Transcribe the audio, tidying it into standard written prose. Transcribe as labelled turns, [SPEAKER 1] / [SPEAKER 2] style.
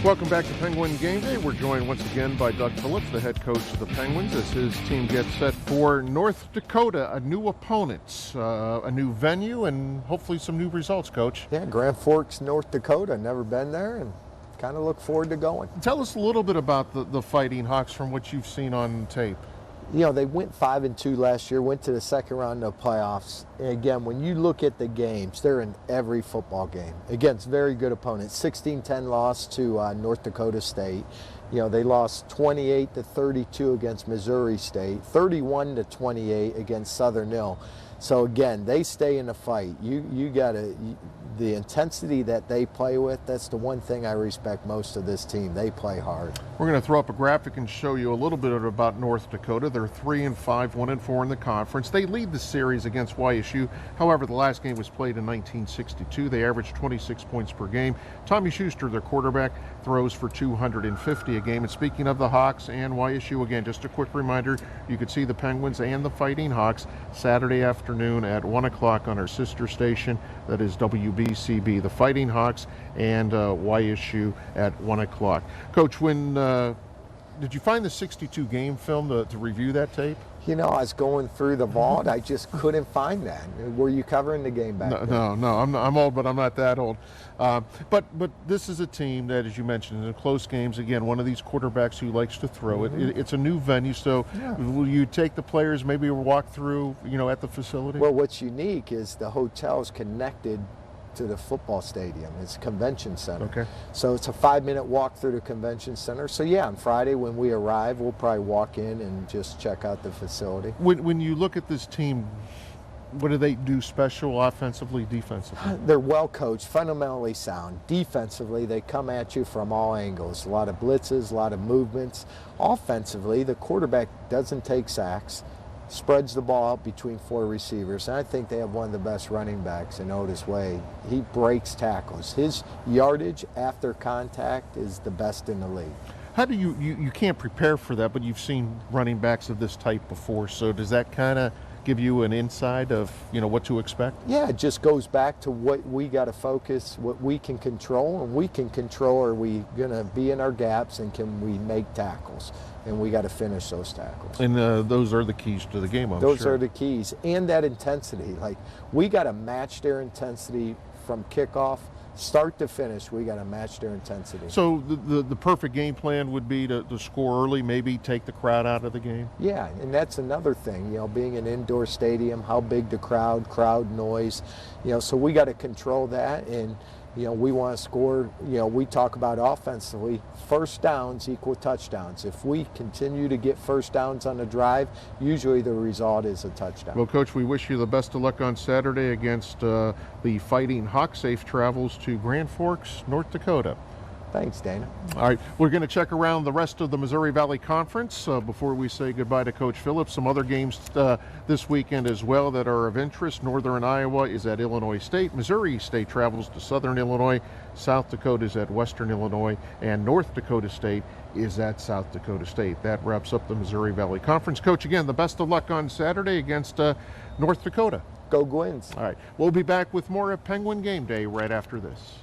[SPEAKER 1] Welcome back to Penguin Game Day. We're joined once again by Doug Phillips, the head coach of the Penguins, as his team gets set for North Dakota, a new opponent, a new venue, and hopefully some new results, Coach.
[SPEAKER 2] Yeah, Grand Forks, North Dakota. Never been there and kind of look forward to going.
[SPEAKER 1] Tell us a little bit about the Fighting Hawks from what you've seen on tape.
[SPEAKER 2] You know, they went 5-2 last year, went to the second round of playoffs. And again, when you look at the games, they're in every football game against very good opponents. 16-10 loss to North Dakota State. You know, they lost 28-32 against Missouri State, 31-28 against Southern Ill. So again, they stay in the fight. You gotta, the intensity that they play with, that's the one thing I respect most of this team. They play hard.
[SPEAKER 1] We're going to throw up a graphic and show you a little bit about North Dakota. They're 3-5, 1-4 in the conference. They lead the series against YSU. However, the last game was played in 1962. They averaged 26 points per game. Tommy Schuster, their quarterback, throws for 250 a game. And speaking of the Hawks and YSU, again, just a quick reminder, you could see the Penguins and the Fighting Hawks Saturday afternoon at 1 o'clock on our sister station, that is WBCB. The Fighting Hawks and YSU at 1 o'clock. Coach, when did you find the 62 game film to review that tape?
[SPEAKER 2] You know, I was going through the vault. I just couldn't find that. Were you covering the game back then?
[SPEAKER 1] No. I'm old, but I'm not that old. But this is a team that, as you mentioned, in close games, again, one of these quarterbacks who likes to throw it. It's a new venue, so will you take the players, maybe walk through, at the facility?
[SPEAKER 2] Well, what's unique is the hotel is connected to the football stadium. It's a convention center.
[SPEAKER 1] Okay.
[SPEAKER 2] So it's a 5-minute walk through the convention center. So yeah, on Friday when we arrive, we'll probably walk in and just check out the facility.
[SPEAKER 1] When you look at this team, what do they do special offensively, defensively?
[SPEAKER 2] They're well coached, fundamentally sound. Defensively, they come at you from all angles. A lot of blitzes, a lot of movements. Offensively, the quarterback doesn't take sacks, spreads the ball out between 4 receivers, and I think they have one of the best running backs in Otis Wade. He breaks tackles. His yardage after contact is the best in the league.
[SPEAKER 1] How do you can't prepare for that, but you've seen running backs of this type before, so does that kind of give you an insight of what to expect?
[SPEAKER 2] Yeah, it just goes back to what we got to focus, what we can control, and we can control, are we going to be in our gaps and can we make tackles? And we got to finish those tackles.
[SPEAKER 1] And those are the keys to the game, I'm sure.
[SPEAKER 2] Those are the keys. And that intensity. Like, we got to match their intensity from kickoff, start to finish. We got to match their intensity.
[SPEAKER 1] So the perfect game plan would be to score early, maybe take the crowd out of the game? Yeah,
[SPEAKER 2] and that's another thing, being an indoor stadium, how big the crowd noise, so we got to control that. And we want to score, we talk about offensively, first downs equal touchdowns. If we continue to get first downs on the drive, usually the result is a touchdown.
[SPEAKER 1] Well, Coach, we wish you the best of luck on Saturday against the Fighting Hawks. Safe travels to Grand Forks, North Dakota.
[SPEAKER 2] Thanks, Dana.
[SPEAKER 1] All right, we're going to check around the rest of the Missouri Valley Conference before we say goodbye to Coach Phillips. Some other games this weekend as well that are of interest. Northern Iowa is at Illinois State. Missouri State travels to Southern Illinois. South Dakota is at Western Illinois. And North Dakota State is at South Dakota State. That wraps up the Missouri Valley Conference. Coach, again, the best of luck on Saturday against North Dakota.
[SPEAKER 2] Go Gwins.
[SPEAKER 1] All right, we'll be back with more of Penguin Game Day right after this.